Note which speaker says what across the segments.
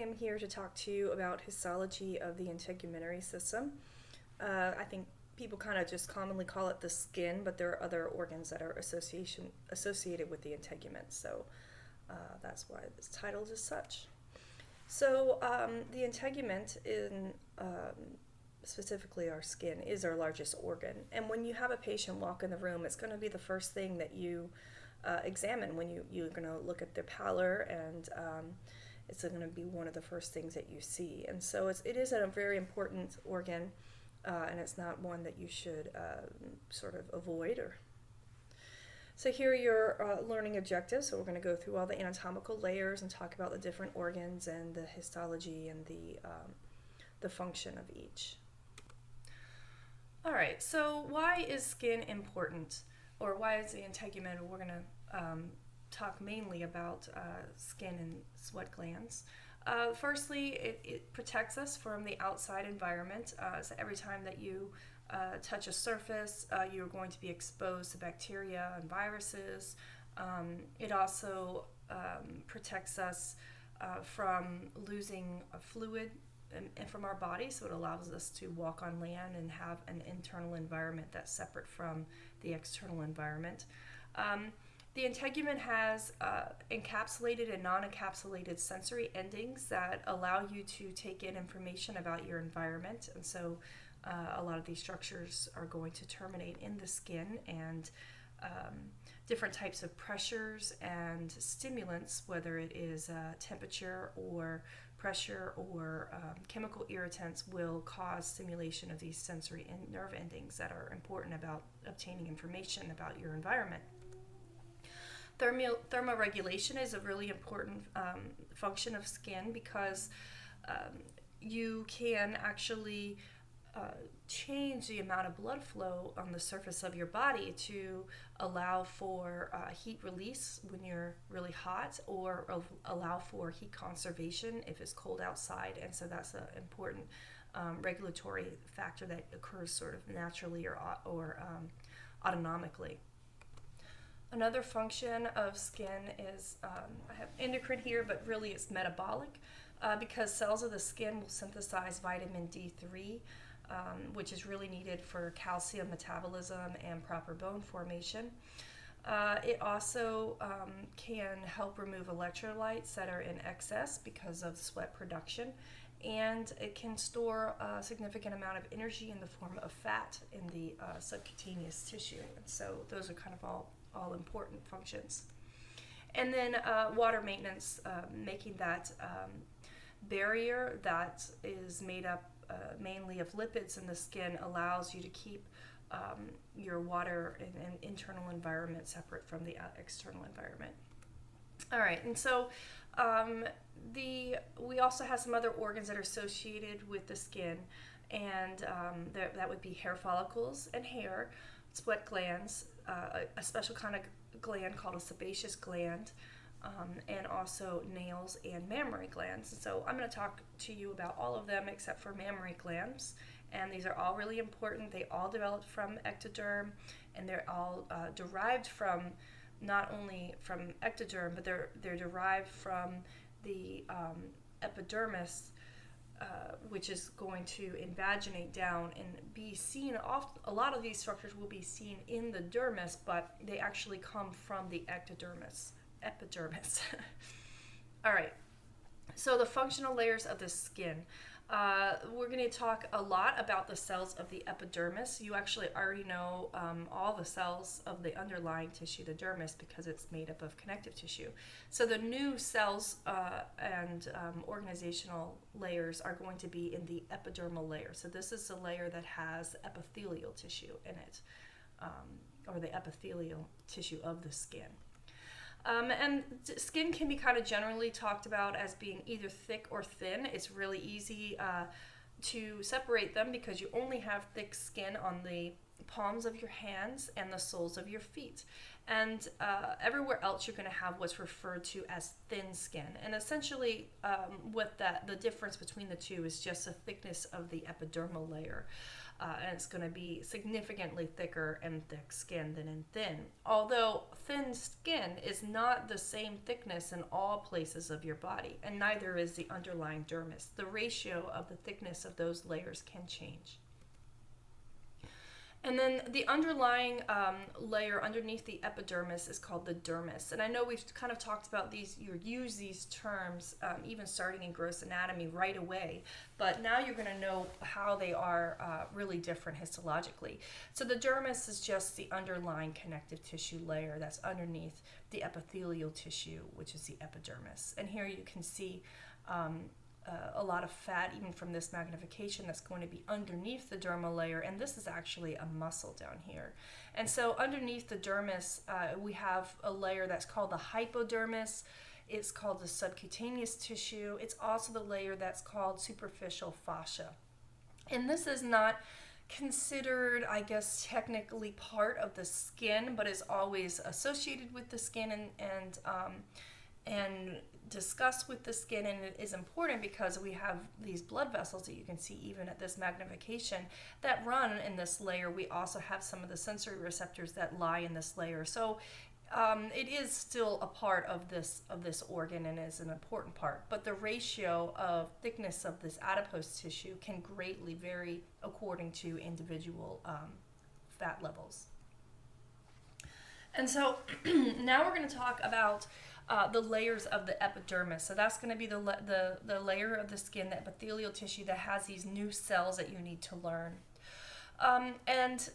Speaker 1: am here to talk to you about histology of the integumentary system. I think people kind of just commonly call it the skin, but there are other organs that are associated with the integument, so that's why this title is as such. So the integument in specifically our skin is our largest organ, and when you have a patient walk in the room, it's going to be the first thing that you examine when you're going to look at their pallor, and it's going to be one of the first things that you see. And so it is a very important organ, and it's not one that you should sort of avoid. So here are your learning objectives. So we're going to go through all the anatomical layers and talk about the different organs and the histology and the function of each. All right, so why is skin important? Or why is the integument? We're going to talk mainly about skin and sweat glands. Firstly, it protects us from the outside environment. So every time that you touch a surface, you're going to be exposed to bacteria and viruses. It also protects us from losing a fluid and from our body, so it allows us to walk on land and have an internal environment that's separate from the external environment. The integument has encapsulated and non-encapsulated sensory endings that allow you to take in information about your environment, and so a lot of these structures are going to terminate in the skin, and different types of pressures and stimulants, whether it is temperature or pressure or chemical irritants, will cause stimulation of these sensory and nerve endings that are important about obtaining information about your environment. Thermoregulation is a really important function of skin because you can actually change the amount of blood flow on the surface of your body to allow for heat release when you're really hot, or allow for heat conservation if it's cold outside. And so that's an important regulatory factor that occurs sort of naturally or autonomically. Another function of skin is, I have endocrine here, but really it's metabolic, because cells of the skin will synthesize vitamin D3, which is really needed for calcium metabolism and proper bone formation. It also can help remove electrolytes that are in excess because of sweat production, and it can store a significant amount of energy in the form of fat in the subcutaneous tissue. And so those are kind of all important functions. And then water maintenance, making that barrier that is made up mainly of lipids in the skin, allows you to keep your water and internal environment separate from the external environment. All right, and so we also have some other organs that are associated with the skin, and that would be hair follicles and hair, sweat glands, a special kind of gland called a sebaceous gland, and also nails and mammary glands. And so I'm going to talk to you about all of them except for mammary glands, and these are all really important. They all developed from ectoderm, and they're all derived from not only from ectoderm, but they're derived from the epidermis, which is going to invaginate down and be seen a lot of these structures will be seen in the dermis, but they actually come from the epidermis. All right, so the functional layers of the skin. We're going to talk a lot about the cells of the epidermis. You actually already know all the cells of the underlying tissue, the dermis, because it's made up of connective tissue. So the new cells and organizational layers are going to be in the epidermal layer. So this is the layer that has epithelial tissue in it, or the epithelial tissue of the skin. And skin can be kind of generally talked about as being either thick or thin. It's really easy to separate them because you only have thick skin on the palms of your hands and the soles of your feet. And everywhere else you're going to have what's referred to as thin skin. And essentially, what the difference between the two is just the thickness of the epidermal layer. And it's going to be significantly thicker in thick skin than in thin. Although thin skin is not the same thickness in all places of your body, and neither is the underlying dermis. The ratio of the thickness of those layers can change. And then the underlying layer underneath the epidermis is called the dermis. And I know we've kind of talked about these, you use these terms even starting in gross anatomy right away, but now you're going to know how they are really different histologically. So the dermis is just the underlying connective tissue layer that's underneath the epithelial tissue, which is the epidermis. And here you can see a lot of fat, even from this magnification, that's going to be underneath the dermal layer, and this is actually a muscle down here. And so underneath the dermis, we have a layer that's called the hypodermis. It's called the subcutaneous tissue. It's also the layer that's called superficial fascia. And this is not considered, I guess, technically part of the skin, but is always associated with the skin and discussed with the skin, and it is important because we have these blood vessels that you can see even at this magnification that run in this layer. We also have some of the sensory receptors that lie in this layer. So it is still a part of this organ and is an important part, but the ratio of thickness of this adipose tissue can greatly vary according to individual fat levels. And so now we're going to talk about the layers of the epidermis. So that's going to be the layer of the skin, the epithelial tissue that has these new cells that you need to learn. And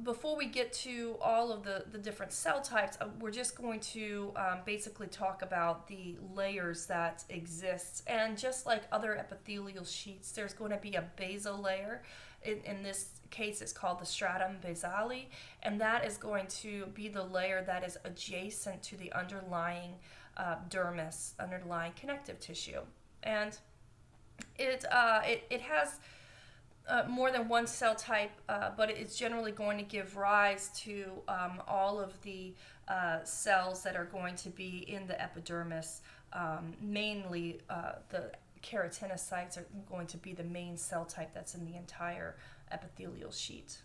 Speaker 1: before we get to all of the different cell types, we're just going to basically talk about the layers that exist. And just like other epithelial sheets, there's going to be a basal layer. In this case, it's called the stratum basale, and that is going to be the layer that is adjacent to the underlying dermis, underlying connective tissue. And it has more than one cell type, but it's generally going to give rise to all of the cells that are going to be in the epidermis. Mainly the keratinocytes are going to be the main cell type that's in the entire epithelial sheet.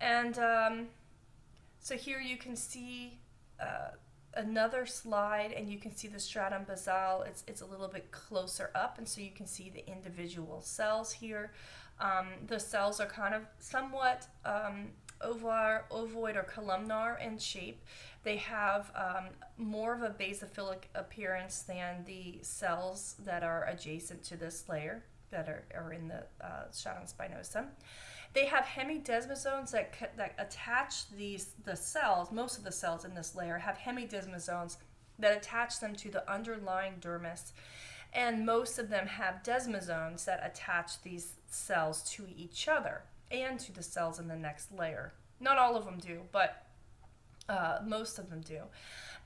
Speaker 1: And so here you can see another slide, and you can see the stratum basale. It's a little bit closer up, and so you can see the individual cells here. The cells are kind of somewhat ovoid or columnar in shape. They have more of a basophilic appearance than the cells that are adjacent to this layer that are in the stratum spinosum. They have hemidesmosomes that attach the cells. Most of the cells in this layer have hemidesmosomes that attach them to the underlying dermis, and most of them have desmosomes that attach these cells to each other and to the cells in the next layer. Not all of them do, but most of them do.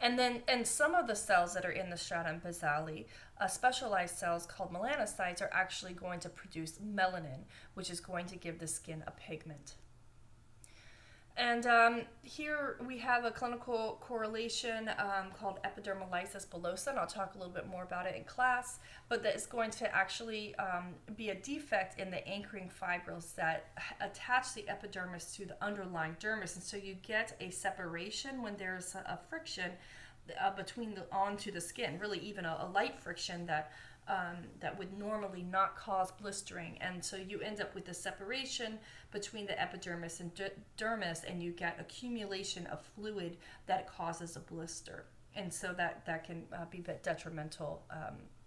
Speaker 1: And some of the cells that are in the stratum basale, specialized cells called melanocytes, are actually going to produce melanin, which is going to give the skin a pigment. And here we have a clinical correlation called epidermolysis bullosa, and I'll talk a little bit more about it in class, but that is going to actually be a defect in the anchoring fibrils that attach the epidermis to the underlying dermis, and so you get a separation when there's a friction between onto the skin, really even a light friction that would normally not cause blistering, and so you end up with the separation between the epidermis and dermis, and you get accumulation of fluid that causes a blister, and so that can be a bit detrimental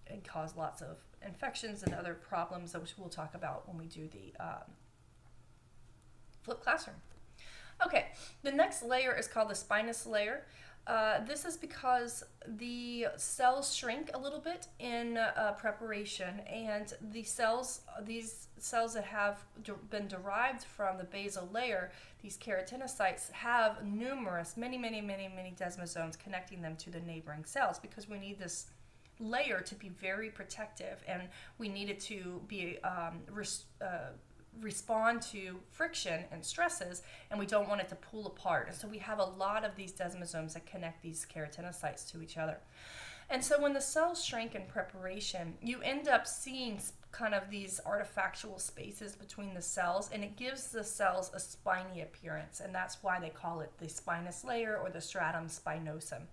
Speaker 1: and cause lots of infections and other problems, which we'll talk about when we do the flipped classroom. Okay, the next layer is called the spinous layer. This is because the cells shrink a little bit in preparation, and these cells that have been derived from the basal layer, these keratinocytes, have many desmosomes connecting them to the neighboring cells, because we need this layer to be very protective, and we need it to be respond to friction and stresses, and we don't want it to pull apart. And so we have a lot of these desmosomes that connect these keratinocytes to each other. And so when the cells shrink in preparation, you end up seeing kind of these artifactual spaces between the cells, and it gives the cells a spiny appearance, and that's why they call it the spinous layer or the stratum spinosum.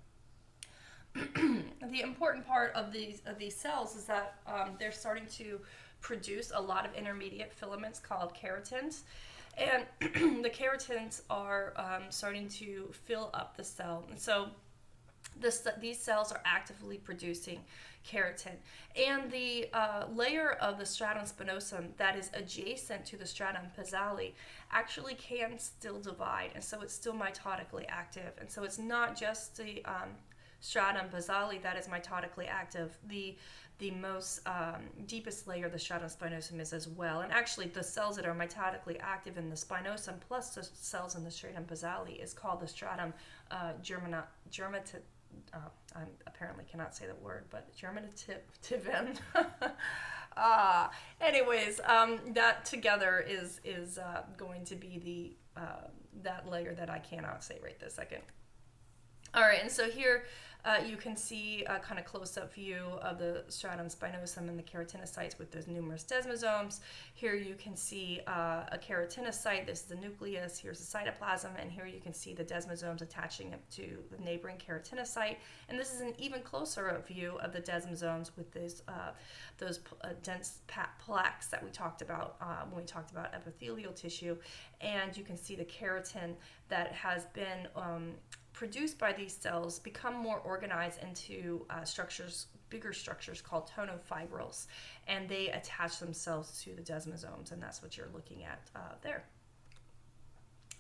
Speaker 1: The important part of these cells is that they're starting to produce a lot of intermediate filaments called keratins, and the keratins are starting to fill up the cell. And so these cells are actively producing keratin, and the layer of the stratum spinosum that is adjacent to the stratum basale actually can still divide, and so it's still mitotically active. And so it's not just the stratum basale that is mitotically active. The most deepest layer, the stratum spinosum, is as well. And actually, the cells that are mitotically active in the spinosum plus the cells in the stratum basale is called the stratum germinativum. I apparently cannot say the word, but germinativum. Anyways, that together is going to be the that layer that I cannot say right this second. All right, and so here you can see a kind of close-up view of the stratum spinosum and the keratinocytes with those numerous desmosomes. Here you can see a keratinocyte. This is the nucleus. Here's the cytoplasm, and here you can see the desmosomes attaching up to the neighboring keratinocyte. And this is an even closer view of the desmosomes with those dense plaques that we talked about when we talked about epithelial tissue. And you can see the keratin that has been produced by these cells become more organized into bigger structures called tonofibrils, and they attach themselves to the desmosomes, and that's what you're looking at there.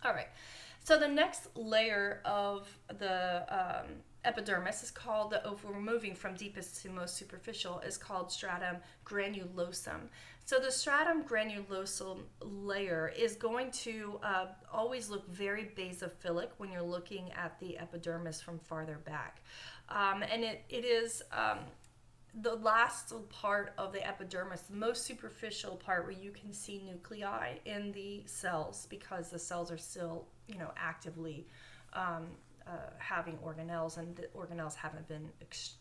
Speaker 1: All right, so the next layer of the epidermis is called, if we're moving from deepest to most superficial, is called stratum granulosum. So the stratum granulosum layer is going to always look very basophilic when you're looking at the epidermis from farther back. And it is the last part of the epidermis, the most superficial part where you can see nuclei in the cells, because the cells are still, actively having organelles, and the organelles haven't been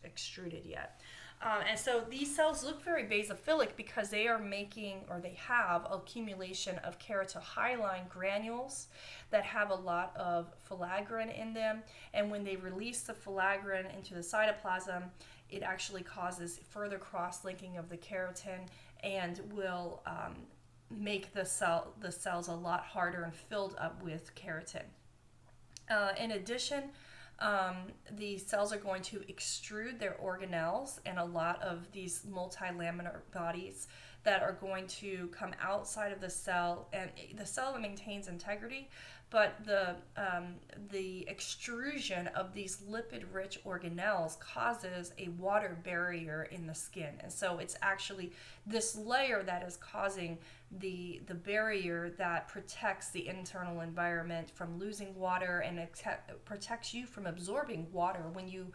Speaker 1: extruded yet. And so these cells look very basophilic because they are making, or they have, accumulation of keratohyalin granules that have a lot of filaggrin in them. And when they release the filaggrin into the cytoplasm, it actually causes further cross-linking of the keratin and will make the cells a lot harder and filled up with keratin. In addition, the cells are going to extrude their organelles and a lot of these multilaminar bodies that are going to come outside of the cell, and the cell maintains integrity, but the extrusion of these lipid-rich organelles causes a water barrier in the skin. And so it's actually this layer that is causing the barrier that protects the internal environment from losing water, and it protects you from absorbing water. When you,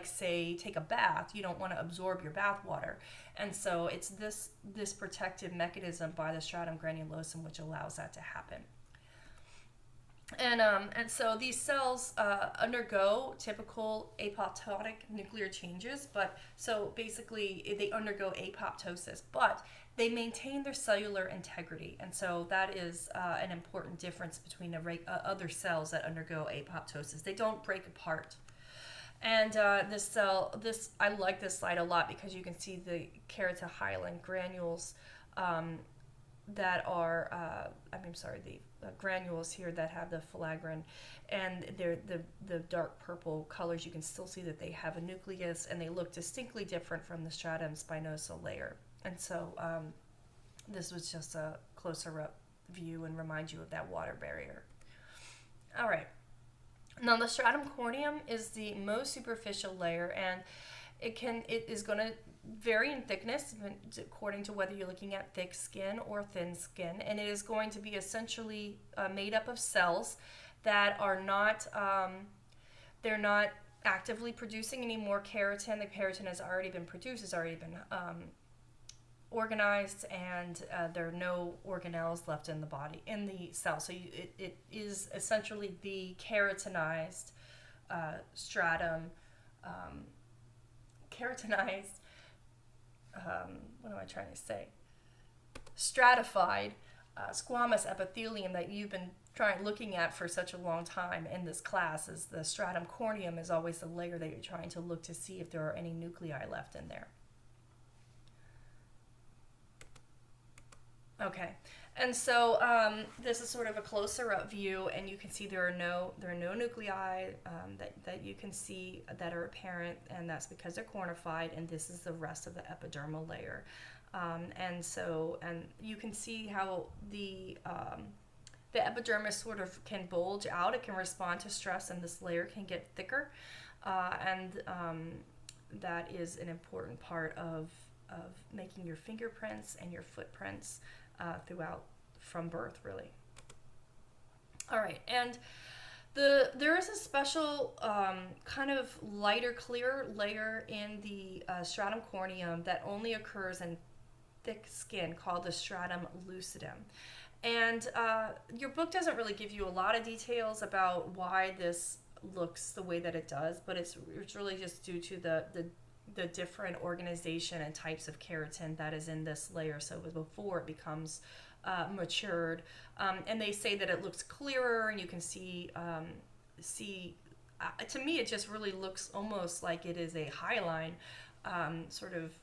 Speaker 1: say, take a bath, you don't want to absorb your bath water. And so it's this protective mechanism by the stratum granulosum which allows that to happen. And so these cells undergo typical apoptotic nuclear changes, but so basically they undergo apoptosis, but they maintain their cellular integrity. And so that is an important difference between other cells that undergo apoptosis. They don't break apart. And I like this slide a lot because you can see the keratohyalin granules that are, the granules here that have the filaggrin, and they're the dark purple colors. You can still see that they have a nucleus, and they look distinctly different from the stratum spinosal layer. And so this was just a closer up view and remind you of that water barrier. All right. Now the stratum corneum is the most superficial layer, and it is going to vary in thickness according to whether you're looking at thick skin or thin skin, and it is going to be essentially made up of cells that are not they're not actively producing any more keratin. The keratin has already been produced, has already been organized, and there are no organelles left in the body, in the cell. So it is essentially the keratinized stratum, keratinized, what am I trying to say? Stratified squamous epithelium that you've been looking at for such a long time in this class. Is the stratum corneum is always the layer that you're trying to look to see if there are any nuclei left in there. Okay, and so this is sort of a closer up view, and you can see there are no nuclei that you can see that are apparent, and that's because they're cornified, and this is the rest of the epidermal layer. And you can see how the epidermis sort of can bulge out. It can respond to stress, and this layer can get thicker, and that is an important part of making your fingerprints and your footprints throughout from birth, really. All right, and there is a special kind of lighter, clear layer in the stratum corneum that only occurs in thick skin called the stratum lucidum. And your book doesn't really give you a lot of details about why this looks the way that it does, but it's really just due to the different organization and types of keratin that is in this layer. So before it becomes matured, and they say that it looks clearer, and you can see to me it just really looks almost like it is a hyaline sort of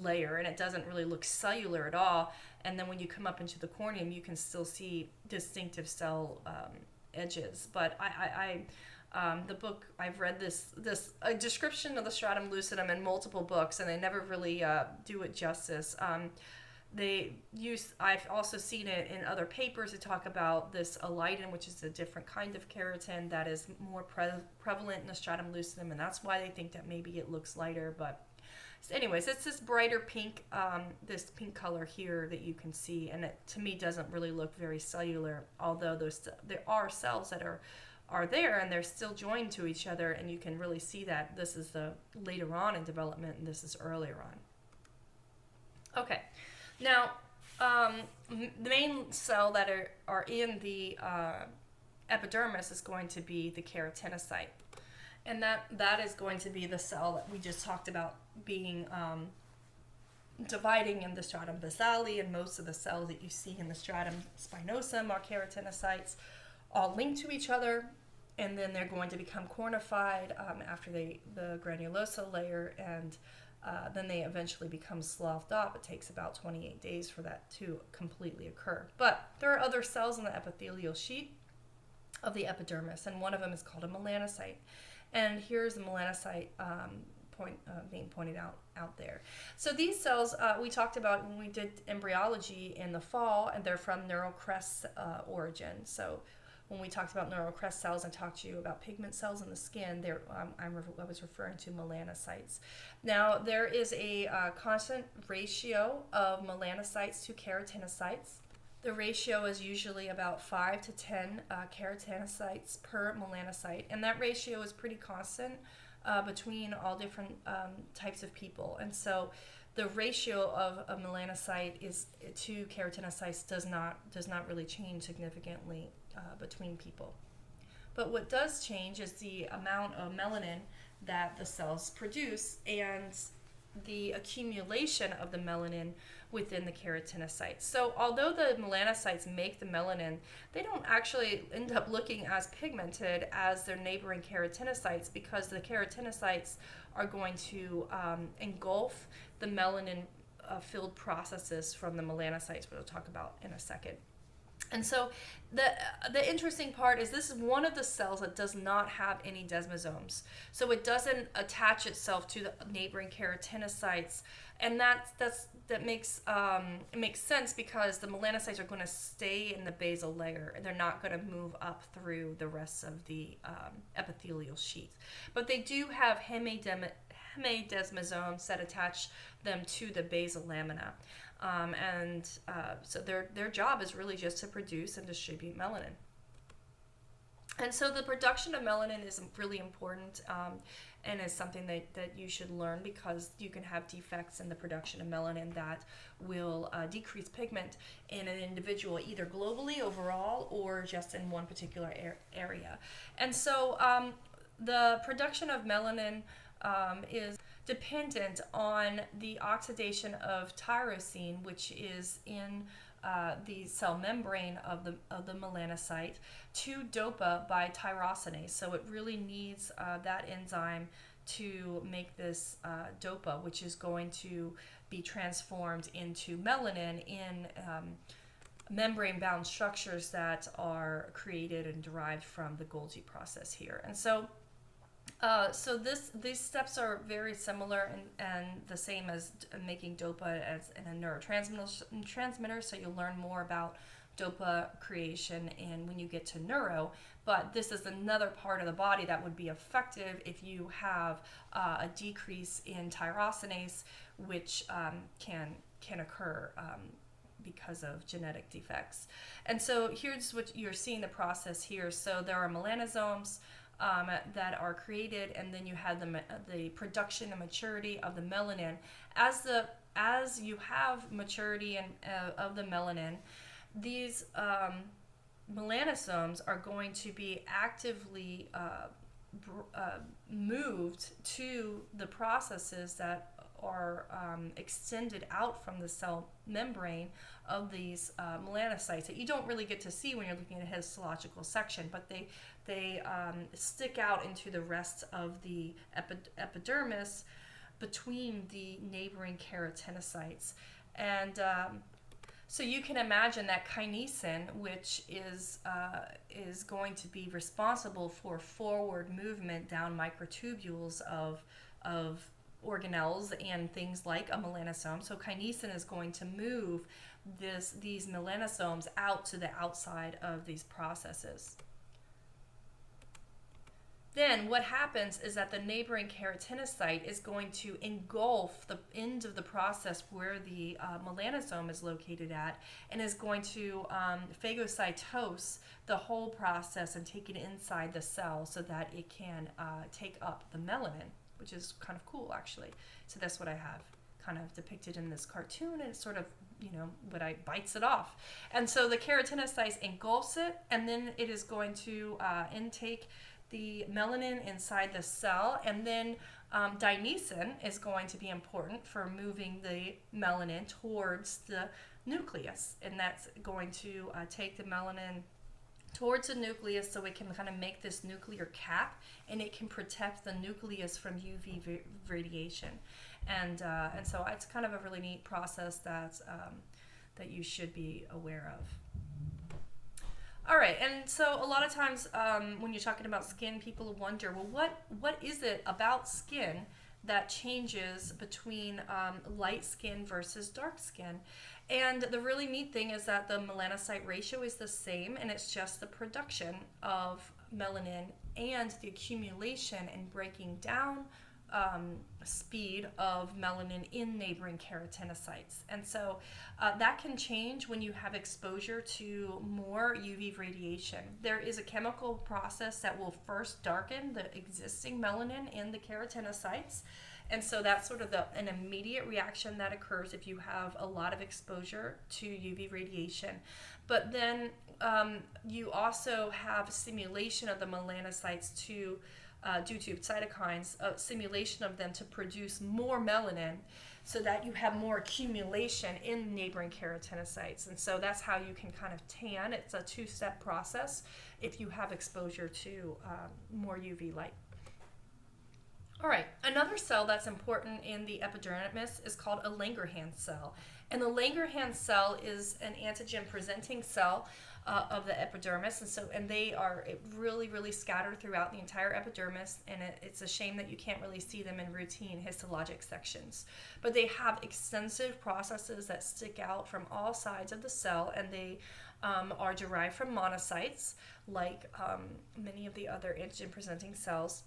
Speaker 1: layer, and it doesn't really look cellular at all. And then when you come up into the corneum, you can still see distinctive cell edges. But the book, I've read a description of the stratum lucidum in multiple books, and they never really do it justice. I've also seen it in other papers that talk about this elidin, which is a different kind of keratin that is more prevalent in the stratum lucidum, and that's why they think that maybe it looks lighter. But so anyways, it's this brighter pink, this pink color here that you can see, and it to me doesn't really look very cellular, although there are cells that are there, and they're still joined to each other, and you can really see that this is the later on in development, and this is earlier on. Okay, now the main cell that are in the epidermis is going to be the keratinocyte, and that is going to be the cell that we just talked about being dividing in the stratum basale, and most of the cells that you see in the stratum spinosum are keratinocytes, all linked to each other, and then they're going to become cornified after the granulosum layer, and then they eventually become sloughed off. It takes about 28 days for that to completely occur. But there are other cells in the epithelial sheet of the epidermis, and one of them is called a melanocyte. And here's the melanocyte being pointed out there. So these cells we talked about when we did embryology in the fall, and they're from neural crest origin. So when we talked about neural crest cells, I talked to you about pigment cells in the skin. I was referring to melanocytes. Now, there is a constant ratio of melanocytes to keratinocytes. The ratio is usually about 5 to 10 keratinocytes per melanocyte, and that ratio is pretty constant between all different types of people. And so the ratio of a melanocyte to keratinocytes does not really change significantly between people. But what does change is the amount of melanin that the cells produce and the accumulation of the melanin within the keratinocytes. So although the melanocytes make the melanin, they don't actually end up looking as pigmented as their neighboring keratinocytes, because the keratinocytes are going to engulf the melanin filled processes from the melanocytes, which we'll talk about in a second. And so the interesting part is this is one of the cells that does not have any desmosomes. So it doesn't attach itself to the neighboring keratinocytes, and that makes it makes sense, because the melanocytes are going to stay in the basal layer, and they're not going to move up through the rest of the epithelial sheath. But they do have hemidesmosomes that attach them to the basal lamina. So their job is really just to produce and distribute melanin. And so the production of melanin is really important, and is something that you should learn, because you can have defects in the production of melanin that will decrease pigment in an individual, either globally overall or just in one particular area. And so the production of melanin is dependent on the oxidation of tyrosine, which is in the cell membrane of the melanocyte, to dopa by tyrosinase. So it really needs that enzyme to make this dopa, which is going to be transformed into melanin in membrane-bound structures that are created and derived from the Golgi process here. And so these steps are very similar and the same as making dopa as in a neurotransmitter. So you'll learn more about dopa creation and when you get to neuro. But this is another part of the body that would be effective if you have a decrease in tyrosinase, which can occur because of genetic defects. And so here's what you're seeing the process here. So there are melanosomes that are created, and then you have the production and maturity of the melanin. As you have maturity of the melanin, these melanosomes are going to be actively moved to the processes that are extended out from the cell membrane of these melanocytes that you don't really get to see when you're looking at a histological section, but they stick out into the rest of the epidermis between the neighboring keratinocytes. And so you can imagine that kinesin, which is going to be responsible for forward movement down microtubules of organelles and things like a melanosome. So kinesin is going to move these melanosomes out to the outside of these processes. Then what happens is that the neighboring keratinocyte is going to engulf the end of the process where the melanosome is located at, and is going to phagocytose the whole process and take it inside the cell so that it can take up the melanin, which is kind of cool actually. So that's what I have kind of depicted in this cartoon, and it's sort of, what I bites it off. And so the keratinocyte engulfs it, and then it is going to intake the melanin inside the cell, and then dynesin is going to be important for moving the melanin towards the nucleus, and that's going to take the melanin towards the nucleus so it can kind of make this nuclear cap, and it can protect the nucleus from UV radiation. And so it's kind of a really neat process that you should be aware of. All right, and so a lot of times when you're talking about skin, people wonder, well, what is it about skin that changes between light skin versus dark skin? And the really neat thing is that the melanocyte ratio is the same, and it's just the production of melanin and the accumulation and breaking down speed of melanin in neighboring keratinocytes. And so that can change when you have exposure to more UV radiation. There is a chemical process that will first darken the existing melanin in the keratinocytes. And so that's sort of an immediate reaction that occurs if you have a lot of exposure to UV radiation. But then you also have stimulation of the melanocytes due to cytokines, stimulation of them to produce more melanin, so that you have more accumulation in neighboring keratinocytes. And so that's how you can kind of tan. It's a two-step process if you have exposure to more UV light. All right, another cell that's important in the epidermis is called a Langerhans cell. And the Langerhans cell is an antigen-presenting cell of the epidermis, and they are really scattered throughout the entire epidermis, and it's a shame that you can't really see them in routine histologic sections. But they have extensive processes that stick out from all sides of the cell, and they are derived from monocytes, like many of the other antigen-presenting cells.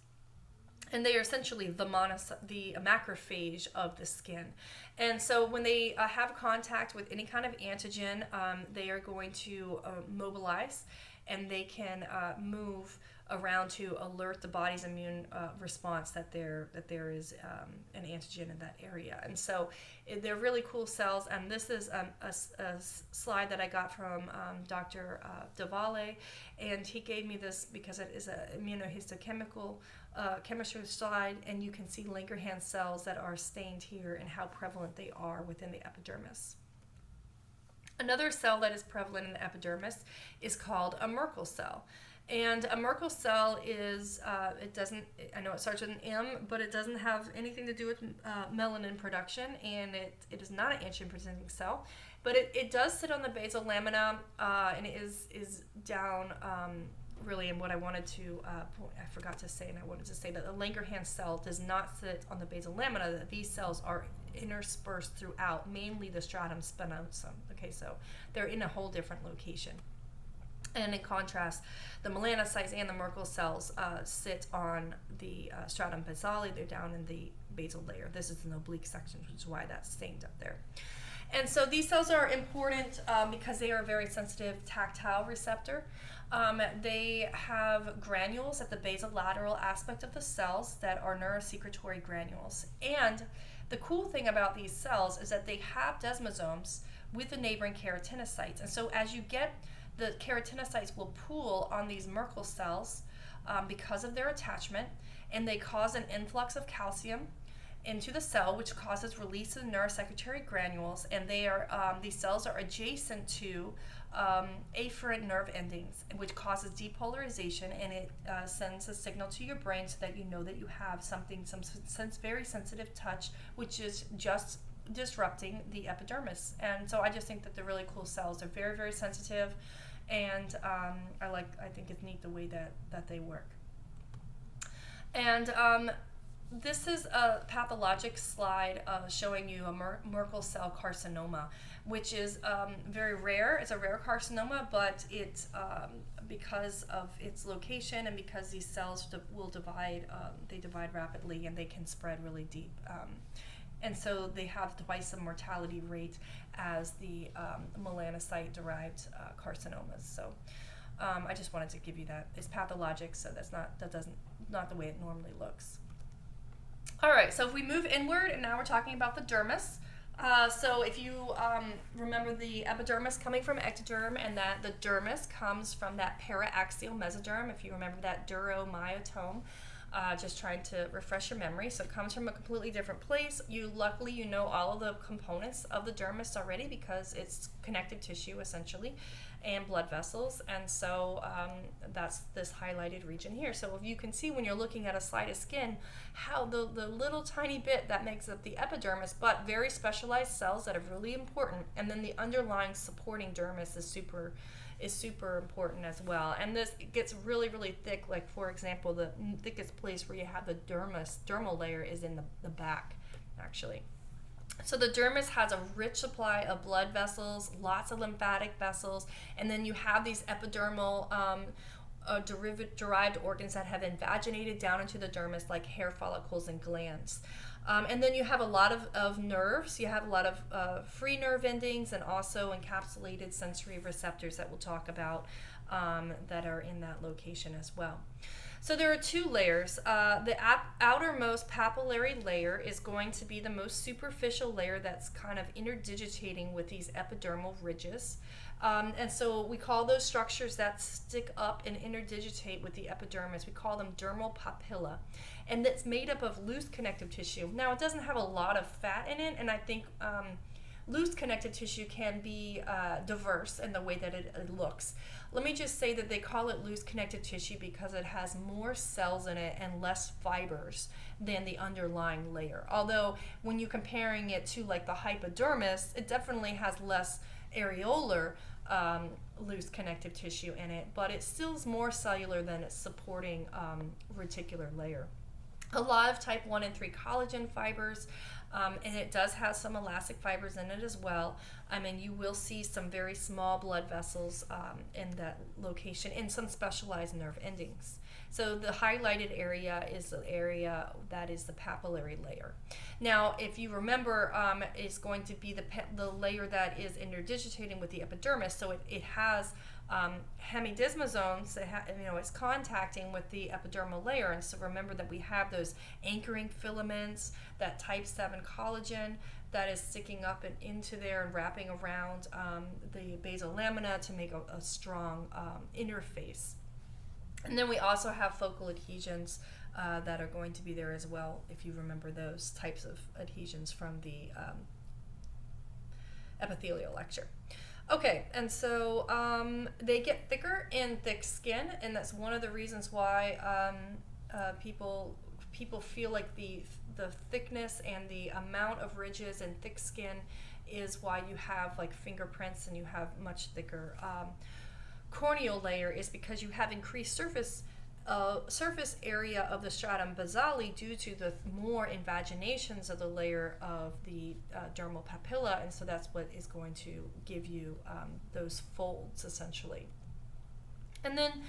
Speaker 1: And they are essentially the macrophage of the skin. And so when they have contact with any kind of antigen, they are going to mobilize, and they can move around to alert the body's immune response that there is an antigen in that area. And so they're really cool cells. And this is a slide that I got from Dr. Davale, and he gave me this because it is an immunohistochemical chemistry slide, and you can see Langerhans cells that are stained here and how prevalent they are within the epidermis. Another cell that is prevalent in the epidermis is called a Merkel cell. And a Merkel cell is, I know it starts with an M, but it doesn't have anything to do with melanin production, and it is not an antigen-presenting cell. But it does sit on the basal lamina, and it is down really, and what I wanted to, I forgot to say, and I wanted to say that the Langerhans cell does not sit on the basal lamina, that these cells are interspersed throughout, mainly the stratum spinosum. Okay, so they're in a whole different location. And in contrast, the melanocytes and the Merkel cells sit on the stratum basale. They're down in the basal layer. This is an oblique section, which is why that's stained up there. And so these cells are important because they are a very sensitive tactile receptor. They have granules at the basolateral aspect of the cells that are neurosecretory granules. And the cool thing about these cells is that they have desmosomes with the neighboring keratinocytes. And so as you get, the keratinocytes will pool on these Merkel cells because of their attachment, and they cause an influx of calcium into the cell, which causes release of neurosecretory granules, and they are these cells are adjacent to afferent nerve endings, which causes depolarization, and it sends a signal to your brain so that you know that you have some very sensitive touch, which is just disrupting the epidermis. And so I just think that they're really cool cells. They're very, very sensitive, and I think it's neat the way that they work. And this is a pathologic slide showing you a Merkel cell carcinoma, which is very rare. It's a rare carcinoma, but it's because of its location and because these cells will divide, they divide rapidly and they can spread really deep. And so they have twice the mortality rate as the melanocyte derived carcinomas. So I just wanted to give you that. It's pathologic, so that's not the way it normally looks. All right, so if we move inward, and now we're talking about the dermis. So if you remember the epidermis coming from ectoderm, and that the dermis comes from that paraaxial mesoderm, if you remember that duromyotome, just trying to refresh your memory. So it comes from a completely different place. Luckily, you know all of the components of the dermis already because it's connective tissue, essentially, and blood vessels. And so that's this highlighted region here. So if you can see when you're looking at a slide of skin, how the little tiny bit that makes up the epidermis, but very specialized cells that are really important. And then the underlying supporting dermis is super important as well. And this gets really, really thick. Like, for example, the thickest place where you have the dermal layer is in the back, actually. So the dermis has a rich supply of blood vessels, lots of lymphatic vessels, and then you have these epidermal derived organs that have invaginated down into the dermis, like hair follicles and glands. And then you have a lot of nerves. You have a lot of free nerve endings and also encapsulated sensory receptors that we'll talk about that are in that location as well. So there are two layers. The outermost papillary layer is going to be the most superficial layer that's kind of interdigitating with these epidermal ridges. And so we call those structures that stick up and interdigitate with the epidermis, we call them dermal papilla. And that's made up of loose connective tissue. Now, it doesn't have a lot of fat in it, and I think loose connective tissue can be diverse in the way that it looks. Let me just say that they call it loose connective tissue because it has more cells in it and less fibers than the underlying layer. Although when you're comparing it to like the hypodermis, it definitely has less areolar loose connective tissue in it, but it still is more cellular than its supporting reticular layer. A lot of type 1 and 3 collagen fibers, and it does have some elastic fibers in it as well. I mean, you will see some very small blood vessels in that location and some specialized nerve endings. So the highlighted area is the area that is the papillary layer. Now, if you remember, it's going to be the layer that is interdigitating with the epidermis, so it has hemidesmosomes, it's contacting with the epidermal layer. And so remember that we have those anchoring filaments, that type 7 collagen that is sticking up and into there and wrapping around the basal lamina to make a strong interface. And then we also have focal adhesions that are going to be there as well, if you remember those types of adhesions from the epithelial lecture. Okay, and so they get thicker in thick skin, and that's one of the reasons why people feel like the thickness and the amount of ridges and thick skin is why you have like fingerprints and you have much thicker corneal layer, is because you have increased surface area of the stratum basale due to the more invaginations of the layer of the dermal papilla, and so that's what is going to give you those folds essentially. And then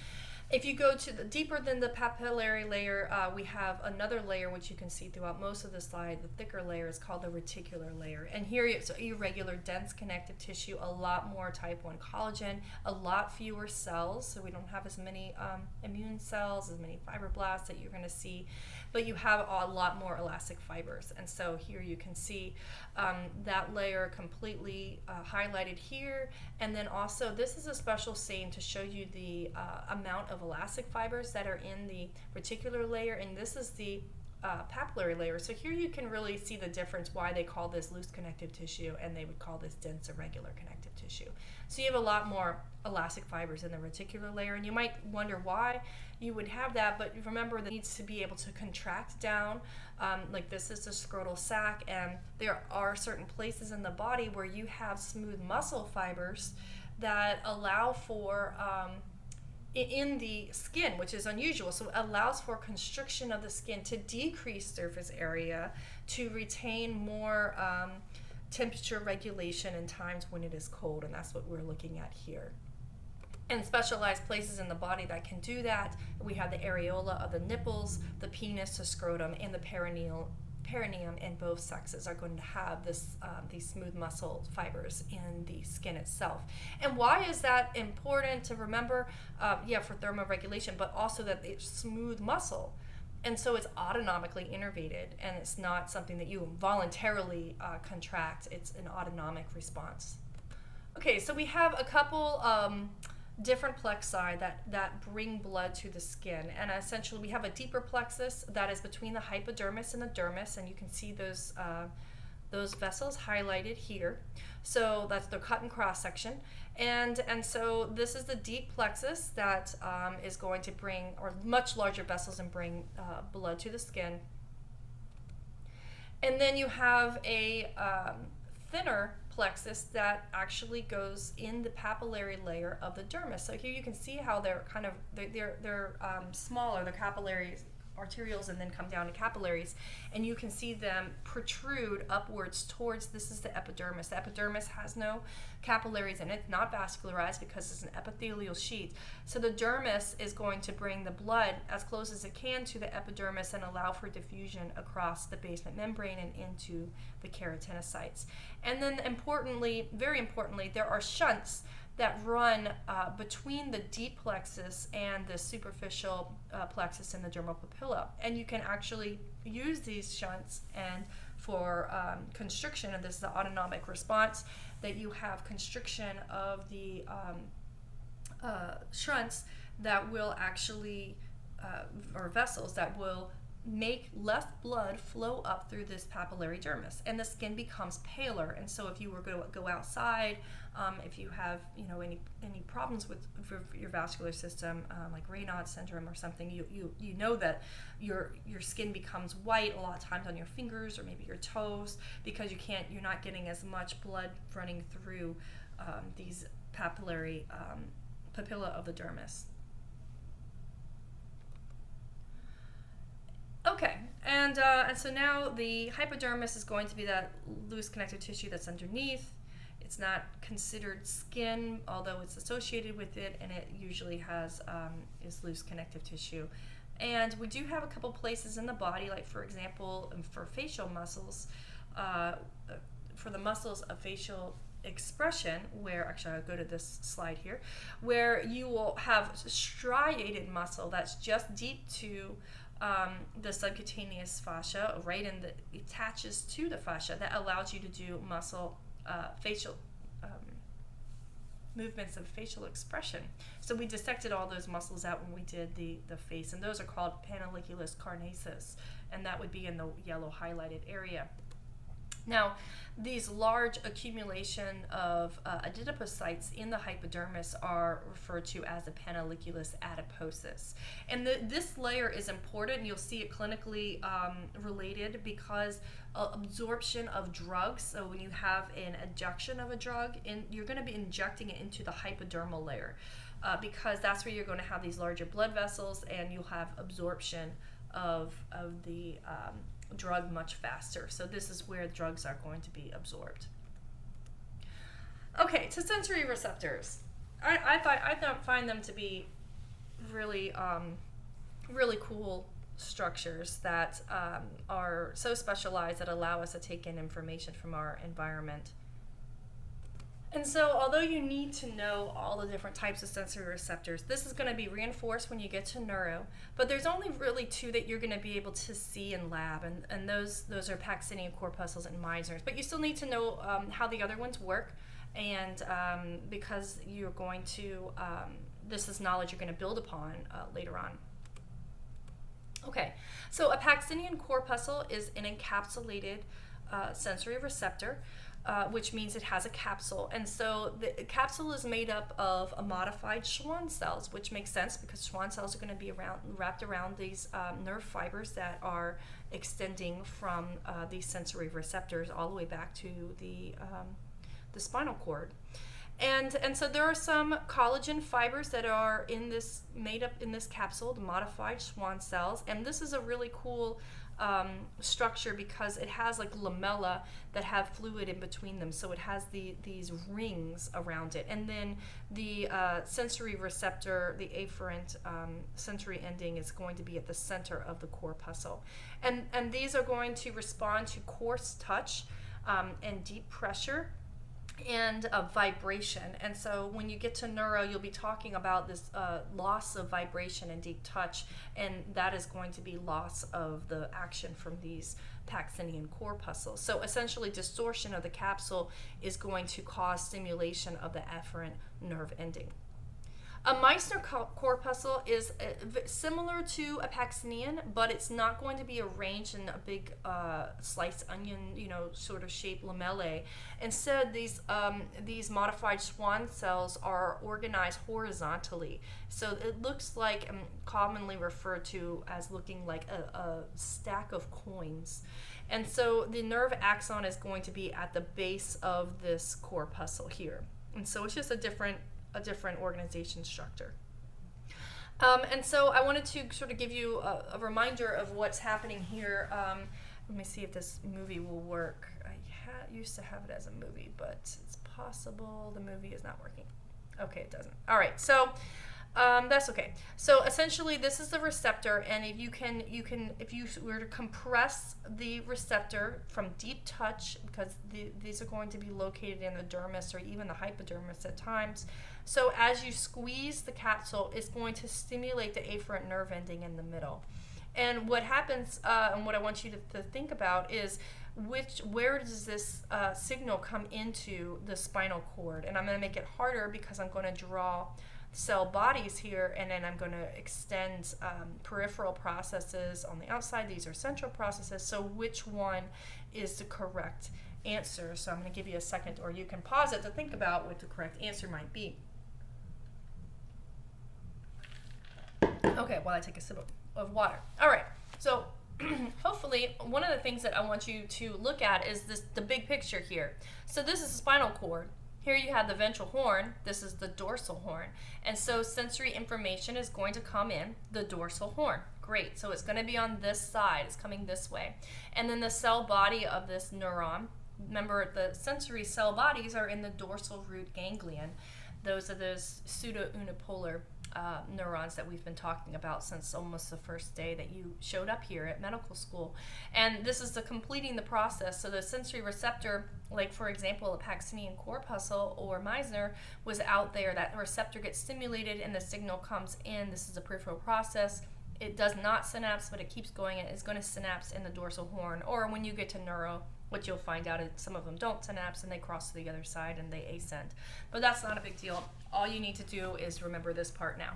Speaker 1: if you go to the deeper than the papillary layer, we have another layer which you can see throughout most of the slide. The thicker layer is called the reticular layer, and here it's irregular, dense connective tissue, a lot more type 1 collagen, a lot fewer cells, so we don't have as many immune cells, as many fibroblasts that you're going to see, but you have a lot more elastic fibers. And so here you can see that layer completely highlighted here, and then also this is a special seam to show you the amount of elastic fibers that are in the reticular layer, and this is the papillary layer. So here you can really see the difference, why they call this loose connective tissue and they would call this dense irregular connective tissue. So you have a lot more elastic fibers in the reticular layer, and you might wonder why you would have that, but remember that it needs to be able to contract down. Like this is the scrotal sac, and there are certain places in the body where you have smooth muscle fibers that allow for in the skin, which is unusual. So it allows for constriction of the skin to decrease surface area to retain more temperature regulation in times when it is cold, and that's what we're looking at here. And specialized places in the body that can do that, we have the areola of the nipples, the penis, the scrotum, and the perineum in both sexes are going to have this these smooth muscle fibers in the skin itself. And why is that important to remember? For thermoregulation, but also that it's smooth muscle. And so it's autonomically innervated, and it's not something that you voluntarily contract. It's an autonomic response. Okay, so we have a couple different plexi that bring blood to the skin, and essentially we have a deeper plexus that is between the hypodermis and the dermis, and you can see those vessels highlighted here. So that's the cut and cross section, and so this is the deep plexus that is going to bring, or much larger vessels, and bring blood to the skin. And then you have a thinner plexus that actually goes in the papillary layer of the dermis. So here you can see how they're kind of they're smaller, the capillaries, arterioles, and then come down to capillaries, and you can see them protrude upwards towards, this is the epidermis. The epidermis has no capillaries in it, it's not vascularized because it's an epithelial sheet. So the dermis is going to bring the blood as close as it can to the epidermis and allow for diffusion across the basement membrane and into the keratinocytes. And then importantly, very importantly, there are shunts that run between the deep plexus and the superficial plexus in the dermal papilla. And you can actually use these shunts and for constriction, and this is the autonomic response, that you have constriction of the shunts that will actually, or vessels that will make less blood flow up through this papillary dermis, and the skin becomes paler. And so if you were going to go outside, if you have any problems with your vascular system, like Raynaud's syndrome or something, you know that your skin becomes white a lot of times on your fingers or maybe your toes, because you're not getting as much blood running through these papillary papilla of the dermis. Okay, and so now the hypodermis is going to be that loose connective tissue that's underneath. It's not considered skin, although it's associated with it, and it usually is loose connective tissue. And we do have a couple places in the body, like for example, for facial muscles, for the muscles of facial expression where, actually I'll go to this slide here, where you will have striated muscle that's just deep to the subcutaneous fascia, right, and it attaches to the fascia that allows you to do muscle facial movements of facial expression. So we dissected all those muscles out when we did the face, and those are called panliculus carnasis, and that would be in the yellow highlighted area. Now, these large accumulation of adipocytes in the hypodermis are referred to as the panliculus adiposis. And this layer is important, and you'll see it clinically related because absorption of drugs, so when you have an injection of a drug, you're going to be injecting it into the hypodermal layer because that's where you're going to have these larger blood vessels, and you'll have absorption of the drug much faster. So this is where drugs are going to be absorbed. Okay, to sensory receptors. I find them to be really really cool structures that are so specialized that allow us to take in information from our environment. And so although you need to know all the different types of sensory receptors, this is going to be reinforced when you get to neuro, but there's only really two that you're going to be able to see in lab, and those are Pacinian corpuscles and Meissner's. But you still need to know how the other ones work, and because you're going to, this is knowledge you're going to build upon later on. Okay, so a Pacinian corpuscle is an encapsulated sensory receptor, which means it has a capsule. And so the capsule is made up of modified Schwann cells, which makes sense because Schwann cells are going to be wrapped around these nerve fibers that are extending from these sensory receptors all the way back to the spinal cord. And so there are some collagen fibers that are made up in this capsule, the modified Schwann cells, and this is a really cool structure because it has like lamella that have fluid in between them, so it has these rings around it, and then the sensory receptor, the afferent sensory ending, is going to be at the center of the corpuscle, and these are going to respond to coarse touch and deep pressure and vibration. And so when you get to neuro, you'll be talking about this loss of vibration and deep touch, and that is going to be loss of the action from these Pacinian corpuscles. So essentially distortion of the capsule is going to cause stimulation of the afferent nerve ending. A Meissner corpuscle is similar to a Pacinian, but it's not going to be arranged in a big sliced onion, sort of shaped lamellae. Instead, these modified Schwann cells are organized horizontally. So it looks like, commonly referred to as looking like a stack of coins. And so the nerve axon is going to be at the base of this corpuscle here. And so it's just a different organization structure. And so I wanted to sort of give you a reminder of what's happening here. Let me see if this movie will work. I used to have it as a movie, but it's possible the movie is not working. Okay, it doesn't. All right, so that's okay. So essentially, this is the receptor, and if you were to compress the receptor from deep touch, because these are going to be located in the dermis or even the hypodermis at times. So as you squeeze the capsule, it's going to stimulate the afferent nerve ending in the middle. And what happens, and what I want you to think about is where does this signal come into the spinal cord? And I'm going to make it harder because I'm going to draw cell bodies here, and then I'm going to extend peripheral processes on the outside. These are central processes. So which one is the correct answer? So I'm going to give you a second, or you can pause it to think about what the correct answer might be. Okay, while I take a sip of water. All right, so hopefully one of the things that I want you to look at is the big picture here. So this is the spinal cord. Here you have the ventral horn. This is the dorsal horn. And so sensory information is going to come in the dorsal horn. Great. So it's going to be on this side. It's coming this way. And then the cell body of this neuron, remember the sensory cell bodies are in the dorsal root ganglion. Those are those pseudo-unipolar
Speaker 2: neurons that we've been talking about since almost the first day that you showed up here at medical school. And this is the completing the process. So the sensory receptor, like for example, a Paxinian corpuscle or Meissner was out there. That receptor gets stimulated and the signal comes in. This is a peripheral process. It does not synapse, but it keeps going. It is going to synapse in the dorsal horn. Or when you get to neuro, what you'll find out is some of them don't synapse and they cross to the other side and they ascend. But that's not a big deal. All you need to do is remember this part now.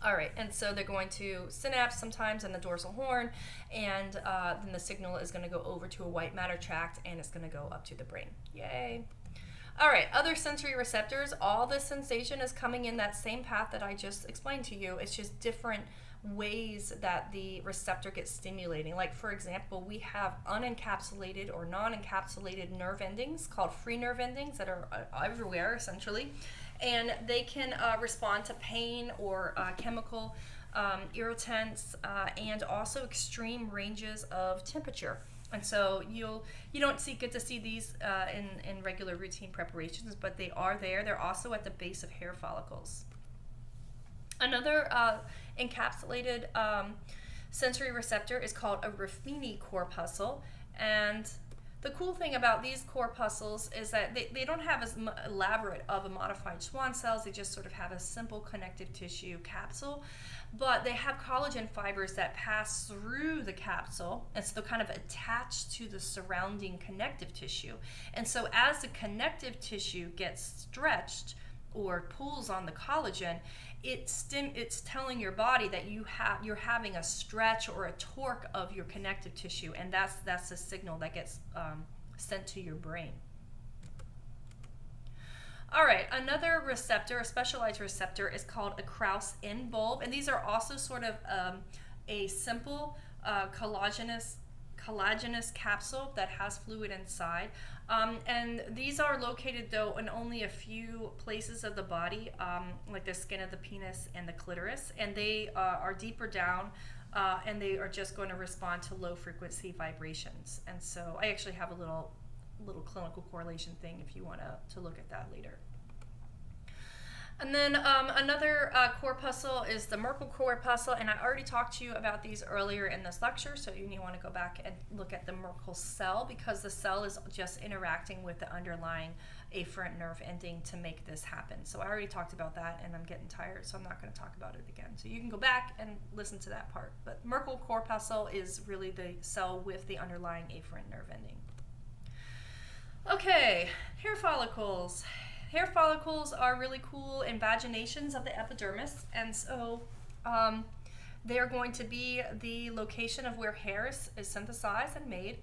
Speaker 2: All right, and so they're going to synapse sometimes in the dorsal horn, and then the signal is going to go over to a white matter tract and it's going to go up to the brain. Yay. All right, other sensory receptors, all the sensation is coming in that same path that I just explained to you. It's just different ways that the receptor gets stimulating. Like for example, we have unencapsulated or non-encapsulated nerve endings called free nerve endings that are everywhere essentially, and they can respond to pain or chemical irritants and also extreme ranges of temperature. And so you don't get to see these in regular routine preparations, but they are there. They're also at the base of hair follicles. Another encapsulated sensory receptor is called a Ruffini corpuscle, and the cool thing about these corpuscles is that they don't have as elaborate of a modified Schwann cells. They just sort of have a simple connective tissue capsule, but they have collagen fibers that pass through the capsule, and so they're kind of attached to the surrounding connective tissue. And so as the connective tissue gets stretched or pulls on the collagen, it's telling your body that you're having a stretch or a torque of your connective tissue, and that's a signal that gets sent to your brain. All right, another receptor, a specialized receptor, is called a Krauss-in bulb, and these are also sort of a simple collagenous capsule that has fluid inside. And these are located, though, in only a few places of the body, like the skin of the penis and the clitoris, and they are deeper down, and they are just going to respond to low-frequency vibrations. And so I actually have a little clinical correlation thing if you want to look at that later. And then another corpuscle is the Merkel corpuscle, and I already talked to you about these earlier in this lecture, so you want to go back and look at the Merkel cell, because the cell is just interacting with the underlying afferent nerve ending to make this happen. So I already talked about that, and I'm getting tired, so I'm not going to talk about it again. So you can go back and listen to that part. But Merkel corpuscle is really the cell with the underlying afferent nerve ending. Okay, hair follicles. Hair follicles are really cool invaginations of the epidermis, and so they're going to be the location of where hair is synthesized and made.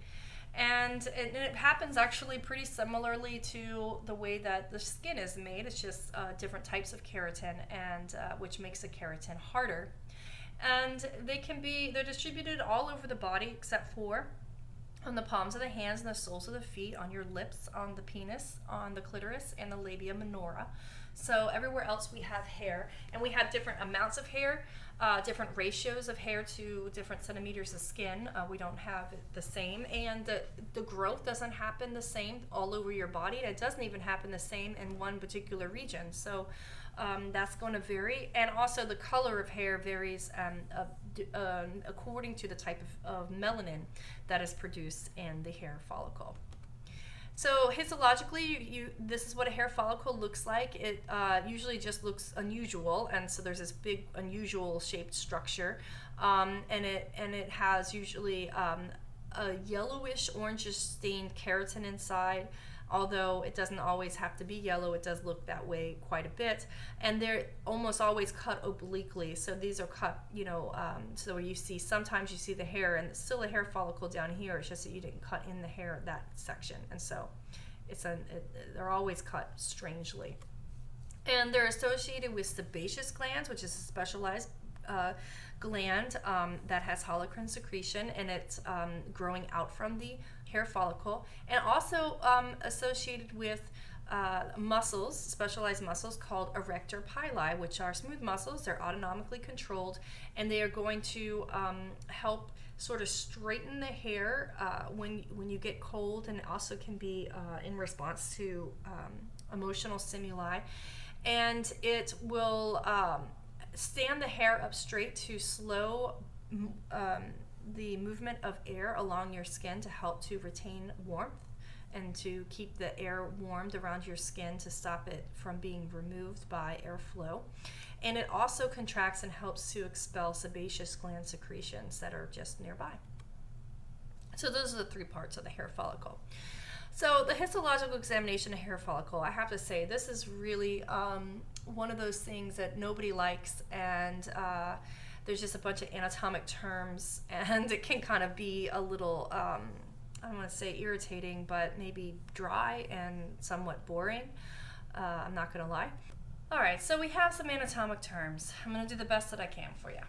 Speaker 2: And it happens actually pretty similarly to the way that the skin is made. It's just different types of keratin, and which makes the keratin harder. And they're distributed all over the body except for on the palms of the hands and the soles of the feet, on your lips, on the penis, on the clitoris, and the labia minora. So everywhere else we have hair, and we have different amounts of hair, different ratios of hair to different centimeters of skin. We don't have it the same, and the growth doesn't happen the same all over your body. It doesn't even happen the same in one particular region. So that's going to vary, and also the color of hair varies according to the type of melanin that is produced in the hair follicle. So histologically, this is what a hair follicle looks like. It usually just looks unusual, and so there's this big unusual shaped structure, and it has usually a yellowish orangish stained keratin inside. Although it doesn't always have to be yellow, it does look that way quite a bit. And they're almost always cut obliquely. So these are cut, so where sometimes you see the hair and it's still a hair follicle down here. It's just that you didn't cut in the hair that section. And so they're always cut strangely. And they're associated with sebaceous glands, which is a specialized gland that has holocrine secretion, and it's growing out from the hair follicle, and also associated with muscles, specialized muscles called erector pili, which are smooth muscles. They're autonomically controlled, and they are going to help sort of straighten the hair when you get cold, and it also can be in response to emotional stimuli. And it will stand the hair up straight to slow the movement of air along your skin to help to retain warmth and to keep the air warmed around your skin to stop it from being removed by airflow. And it also contracts and helps to expel sebaceous gland secretions that are just nearby. So those are the three parts of the hair follicle. So the histological examination of hair follicle, I have to say, this is really one of those things that nobody likes, and there's just a bunch of anatomic terms, and it can kind of be a little, I don't want to say irritating, but maybe dry and somewhat boring. I'm not going to lie. All right, so we have some anatomic terms. I'm going to do the best that I can for you.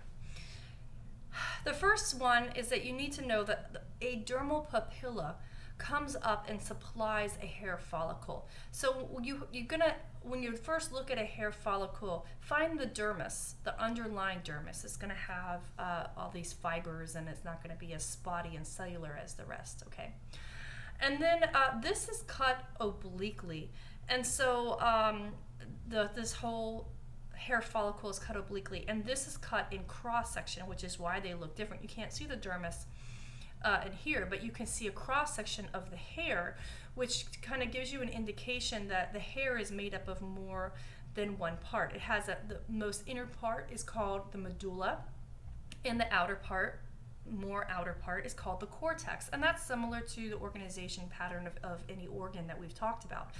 Speaker 2: The first one is that you need to know that a dermal papilla comes up and supplies a hair follicle. So you're gonna, when you first look at a hair follicle, find the dermis, the underlying dermis. It's gonna have all these fibers, and it's not gonna be as spotty and cellular as the rest, okay? And then this is cut obliquely. And so this whole hair follicle is cut obliquely, and this is cut in cross section, which is why they look different. You can't see the dermis in here, but you can see a cross section of the hair, which kind of gives you an indication that the hair is made up of more than one part. It has the most inner part is called the medulla, and the outer part, more outer part, is called the cortex, and that's similar to the organization pattern of any organ that we've talked about.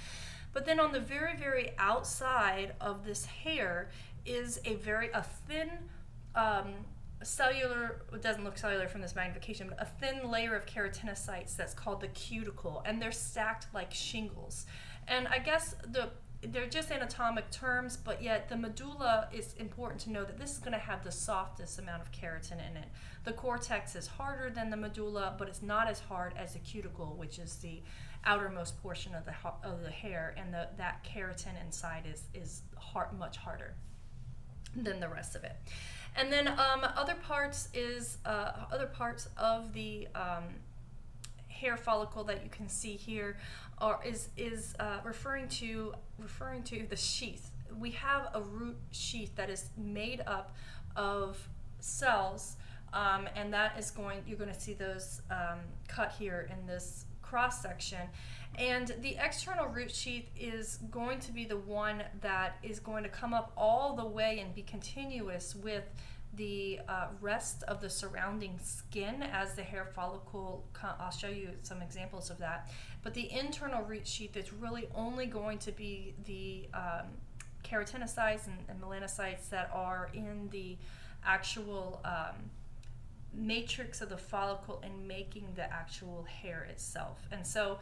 Speaker 2: But then on the very, very outside of this hair is a thin cellular, it doesn't look cellular from this magnification, but a thin layer of keratinocytes that's called the cuticle, and they're stacked like shingles. And I guess they're just anatomic terms, but yet the medulla is important to know that this is going to have the softest amount of keratin in it. The cortex is harder than the medulla, but it's not as hard as the cuticle, which is the outermost portion of the hair, and that keratin inside is much harder than the rest of it. And then other parts of the hair follicle that you can see here is referring to the sheath. We have a root sheath that is made up of cells, and that is you're going to see those cut here in this cross section. And the external root sheath is going to be the one that is going to come up all the way and be continuous with the rest of the surrounding skin as the hair follicle. I'll show you some examples of that. But the internal root sheath is really only going to be the keratinocytes and melanocytes that are in the actual matrix of the follicle and making the actual hair itself. And so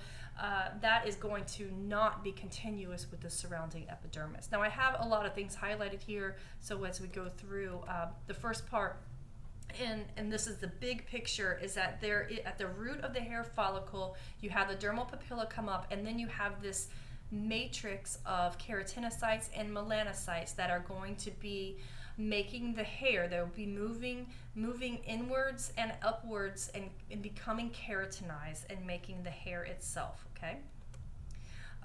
Speaker 2: that is going to not be continuous with the surrounding epidermis. Now I have a lot of things highlighted here, so as we go through the first part, and this is the big picture, is that there at the root of the hair follicle you have the dermal papilla come up, and then you have this matrix of keratinocytes and melanocytes that are going to be making the hair. They'll be moving inwards and upwards and becoming keratinized and making the hair itself, okay?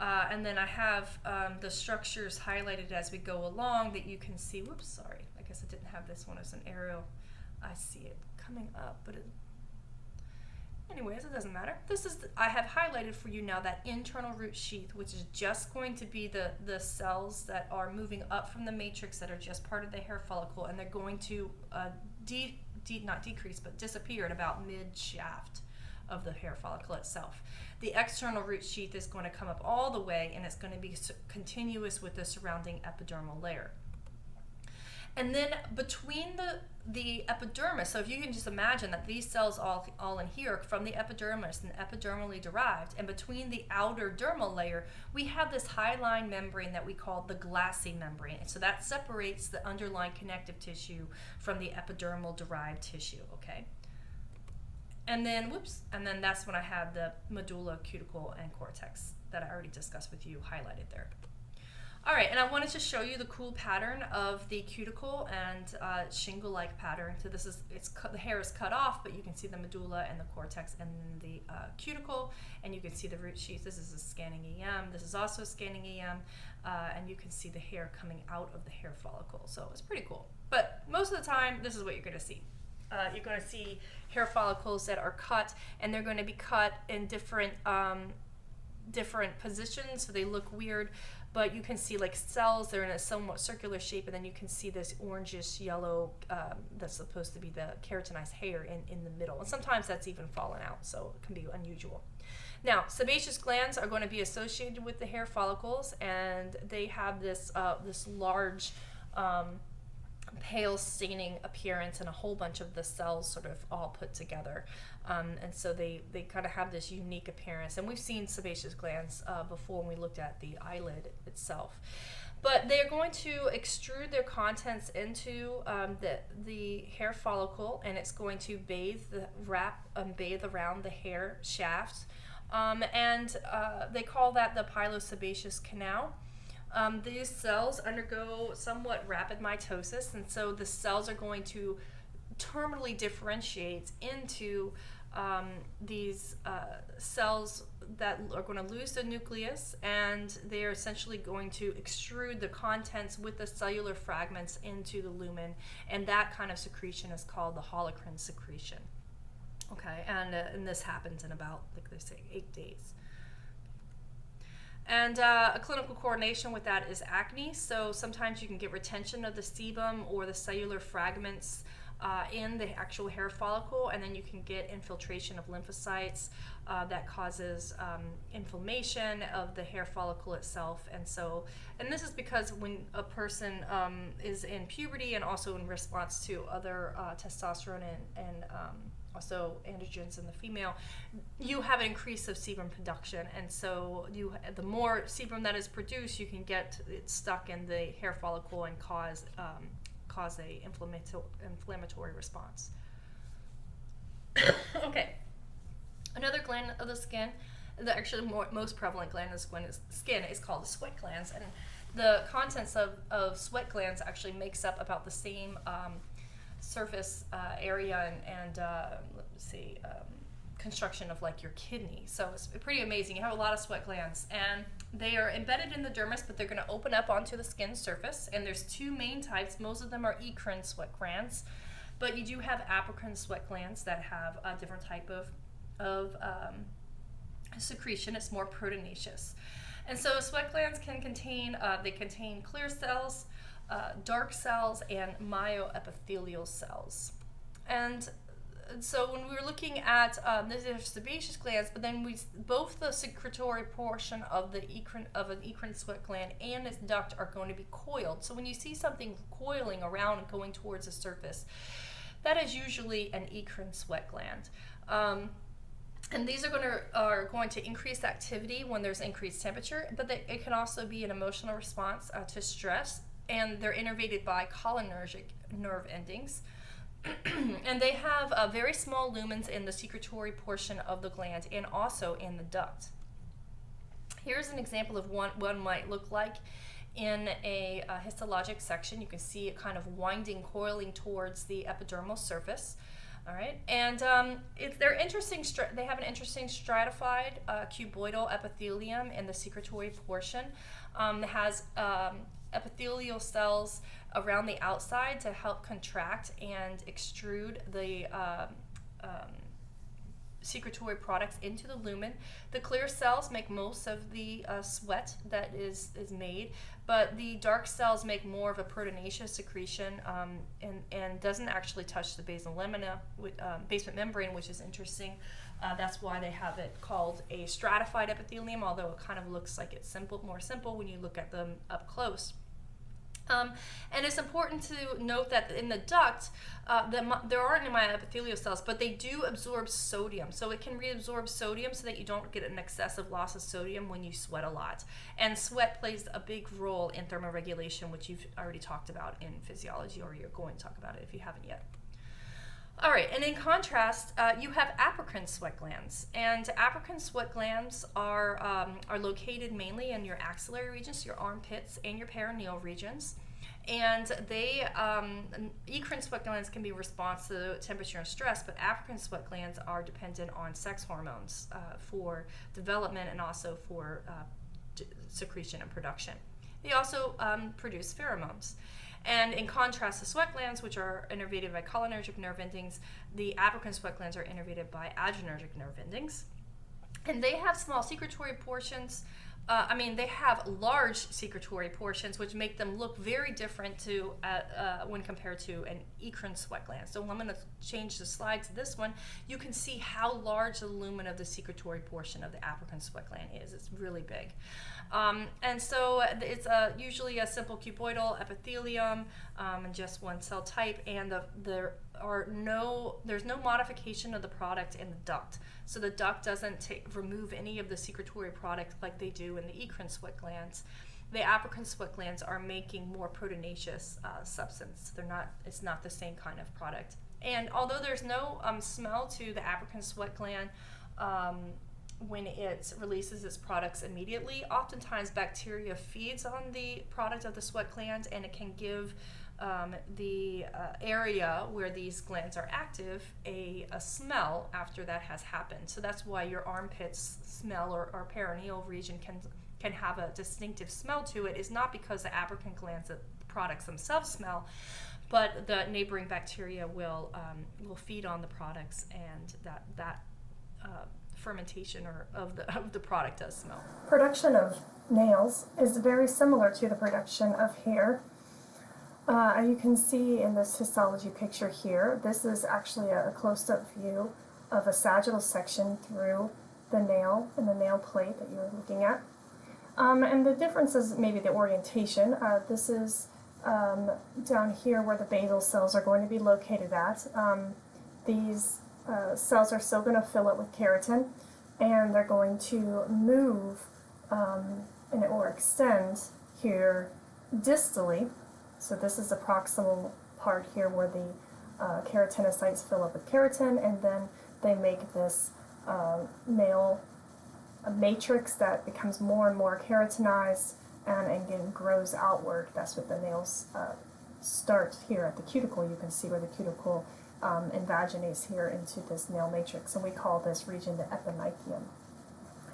Speaker 2: And then I have the structures highlighted as we go along that you can see. Whoops, sorry. I guess I didn't have this one as an arrow. I see it coming up, but anyways, it doesn't matter. I have highlighted for you now that internal root sheath, which is just going to be the cells that are moving up from the matrix that are just part of the hair follicle, and they're going to not decrease, but disappear at about mid-shaft of the hair follicle itself. The external root sheath is going to come up all the way, and it's going to be continuous with the surrounding epidermal layer. And then between the epidermis, so if you can just imagine that these cells all in here from the epidermis and epidermally derived, and between the outer dermal layer, we have this hyaline membrane that we call the glassy membrane. And so that separates the underlying connective tissue from the epidermal derived tissue, okay? And then, that's when I have the medulla, cuticle, and cortex that I already discussed with you highlighted there. All right, and I wanted to show you the cool pattern of the cuticle and shingle-like pattern. So this is, the hair is cut off, but you can see the medulla and the cortex and the cuticle, and you can see the root sheath. This is a scanning EM. This is also a scanning EM, and you can see the hair coming out of the hair follicle. So it's pretty cool. But most of the time, this is what you're going to see. You're going to see hair follicles that are cut, and they're going to be cut in different positions, so they look weird. But you can see like cells, they're in a somewhat circular shape, and then you can see this orangish yellow that's supposed to be the keratinized hair in the middle. And sometimes that's even fallen out, so it can be unusual. Now, sebaceous glands are going to be associated with the hair follicles, and they have this large pale staining appearance and a whole bunch of the cells sort of all put together. And so they kind of have this unique appearance. And we've seen sebaceous glands before when we looked at the eyelid itself. But they're going to extrude their contents into the hair follicle, and it's going to bathe around the hair shaft. And they call that the pilosebaceous canal. These cells undergo somewhat rapid mitosis, and so the cells are going to terminally differentiate into these cells that are going to lose the nucleus, and they're essentially going to extrude the contents with the cellular fragments into the lumen, and that kind of secretion is called the holocrine secretion. Okay, and this happens in about, like they say, 8 days. And a clinical coordination with that is acne. So sometimes you can get retention of the sebum or the cellular fragments in the actual hair follicle, and then you can get infiltration of lymphocytes that causes inflammation of the hair follicle itself. And this is because when a person is in puberty and also in response to other testosterone and also androgens in the female, you have an increase of sebum production, and so the more sebum that is produced, you can get it stuck in the hair follicle and cause a inflammatory response. Okay, another gland of the skin, the actually most prevalent gland of the skin is called the sweat glands, and the contents of sweat glands actually makes up about the same surface area and let's see, construction of like your kidney. So it's pretty amazing. You have a lot of sweat glands, and they are embedded in the dermis, but they're going to open up onto the skin surface. And there's two main types. Most of them are eccrine sweat glands, but you do have apocrine sweat glands that have a different type of secretion. It's more proteinaceous. And so sweat glands can contain clear cells, dark cells, and myoepithelial cells. And so when we were looking at there's sebaceous glands, but then both the secretory portion of an eccrine sweat gland and its duct are going to be coiled. So when you see something coiling around and going towards the surface, that is usually an eccrine sweat gland. And these are going to increase activity when there's increased temperature, but it can also be an emotional response to stress, and they're innervated by cholinergic nerve endings. And they have very small lumens in the secretory portion of the gland and also in the duct. Here's an example of what one might look like in a histologic section. You can see it kind of winding, coiling towards the epidermal surface. All right, and they're interesting. They have an interesting stratified cuboidal epithelium in the secretory portion. It has epithelial cells around the outside to help contract and extrude the secretory products into the lumen. The clear cells make most of the sweat that is made, but the dark cells make more of a proteinaceous secretion and doesn't actually touch the basal lamina, basement membrane, which is interesting. That's why they have it called a stratified epithelium, although it kind of looks like it's more simple when you look at them up close. And it's important to note that in the duct, there aren't any myoepithelial cells, but they do absorb sodium. So it can reabsorb sodium so that you don't get an excessive loss of sodium when you sweat a lot. And sweat plays a big role in thermoregulation, which you've already talked about in physiology, or you're going to talk about it if you haven't yet. All right, and in contrast, you have apocrine sweat glands, and apocrine sweat glands are located mainly in your axillary regions, your armpits, and your perineal regions. And they, eccrine sweat glands can be responsive to temperature and stress, but apocrine sweat glands are dependent on sex hormones for development and also for secretion and production. They also produce pheromones. And in contrast to sweat glands, which are innervated by cholinergic nerve endings, the apocrine sweat glands are innervated by adrenergic nerve endings. And they have small secretory portions. They have large secretory portions, which make them look very different to when compared to an eccrine sweat gland. So I'm going to change the slide to this one. You can see how large the lumen of the secretory portion of the apocrine sweat gland is. It's really big. And so it's usually a simple cuboidal epithelium and just one cell type, and there's no modification of the product in the duct. So the duct doesn't remove any of the secretory product like they do in the eccrine sweat glands. The apocrine sweat glands are making more proteinaceous substance. It's not the same kind of product. And although there's no smell to the apocrine sweat gland, when it releases its products immediately, oftentimes bacteria feeds on the product of the sweat gland, and it can give the area where these glands are active a smell after that has happened. So that's why your armpits smell or perineal region can have a distinctive smell to it. Is not because the apocrine glands, the products themselves smell, but the neighboring bacteria will feed on the products, and that fermentation of the product does smell.
Speaker 3: Production of nails is very similar to the production of hair. You can see in this histology picture here, this is actually a close-up view of a sagittal section through the nail and the nail plate that you're looking at. And the difference is maybe the orientation. This is down here where the basal cells are going to be located at. These cells are still going to fill it with keratin, and they're going to move or extend here distally. So this is the proximal part here where the keratinocytes fill up with keratin, and then they make this nail matrix that becomes more and more keratinized and again grows outward. That's what the nails start here at the cuticle. You can see where the cuticle invaginates here into this nail matrix, and we call this region the epimychium.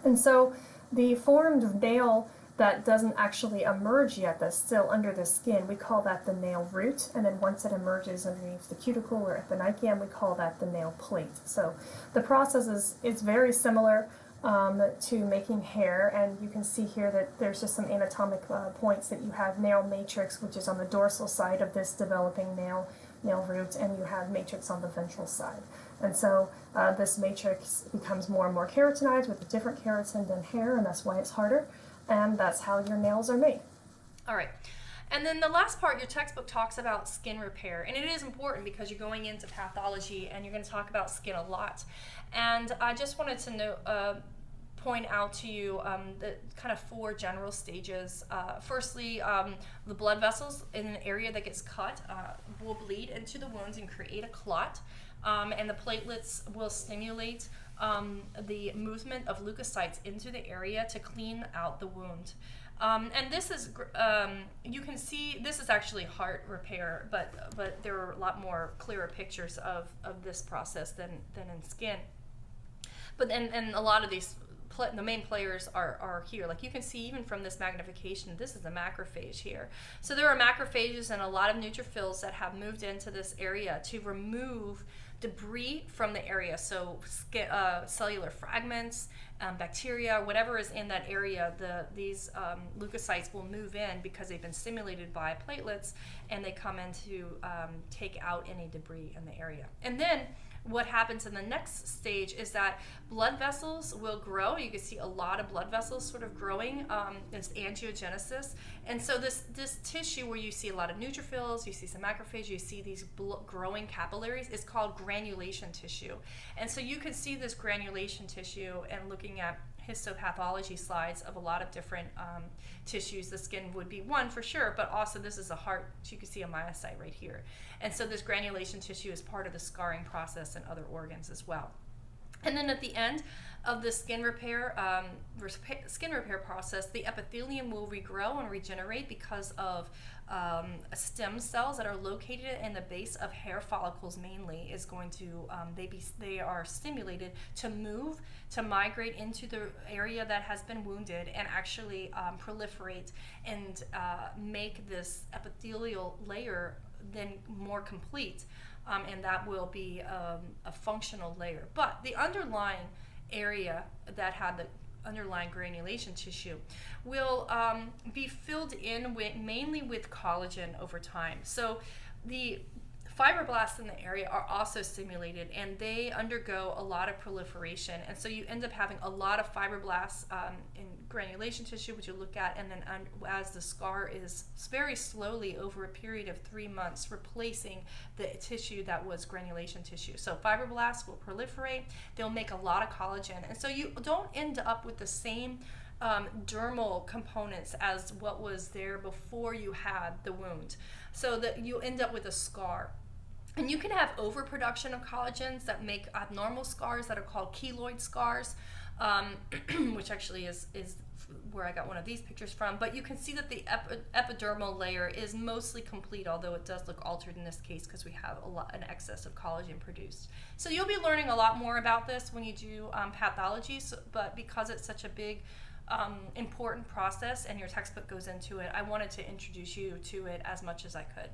Speaker 3: And so the formed nail that doesn't actually emerge yet, that's still under the skin, we call that the nail root, and then once it emerges underneath the cuticle or epimychium, we call that the nail plate. So the process is very similar to making hair, and you can see here that there's just some anatomic points that you have nail matrix, which is on the dorsal side of this developing nail root, and you have matrix on the ventral side. And so this matrix becomes more and more keratinized with a different keratin than hair, and that's why it's harder. And that's how your nails are made.
Speaker 2: All right. And then the last part, your textbook talks about skin repair. And it is important because you're going into pathology and you're going to talk about skin a lot. And I just wanted to point out to you the kind of 4 general stages. Firstly, the blood vessels in an area that gets cut will bleed into the wounds and create a clot. And the platelets will stimulate the movement of leukocytes into the area to clean out the wound. And this is, you can see, this is actually heart repair, but there are a lot more clearer pictures of this process than in skin. But and a lot of these, the main players are here. Like you can see even from this magnification, this is a macrophage here. So there are macrophages and a lot of neutrophils that have moved into this area to remove debris from the area, so cellular fragments, bacteria, whatever is in that area, these leukocytes will move in because they've been stimulated by platelets, and they come in to take out any debris in the area. And then what happens in the next stage is that blood vessels will grow. You can see a lot of blood vessels sort of growing. It's angiogenesis. And so this tissue where you see a lot of neutrophils, you see some macrophages, you see these growing capillaries, is called granulation tissue. And so you can see this granulation tissue and looking at histopathology slides of a lot of different tissues. The skin would be one for sure, but also this is a heart. You can see a myocyte right here. And so this granulation tissue is part of the scarring process in other organs as well. And then at the end of the skin repair process, the epithelium will regrow and regenerate because of stem cells that are located in the base of hair follicles. Mainly is going to they are stimulated to move, to migrate into the area that has been wounded and actually proliferate and make this epithelial layer then more complete. And that will be a functional layer. But the underlying area that had the underlying granulation tissue will be filled in mainly with collagen over time. So the fibroblasts in the area are also stimulated, and they undergo a lot of proliferation, and so you end up having a lot of fibroblasts in granulation tissue, which you look at, and then as the scar is very slowly over a period of 3 months replacing the tissue that was granulation tissue. So fibroblasts will proliferate, they'll make a lot of collagen, and so you don't end up with the same dermal components as what was there before you had the wound, so that you end up with a scar. And you can have overproduction of collagens that make abnormal scars that are called keloid scars, which actually is where I got one of these pictures from. But you can see that the epidermal layer is mostly complete, although it does look altered in this case because we have an excess of collagen produced. So you'll be learning a lot more about this when you do pathology, but because it's such a big important process and your textbook goes into it, I wanted to introduce you to it as much as I could.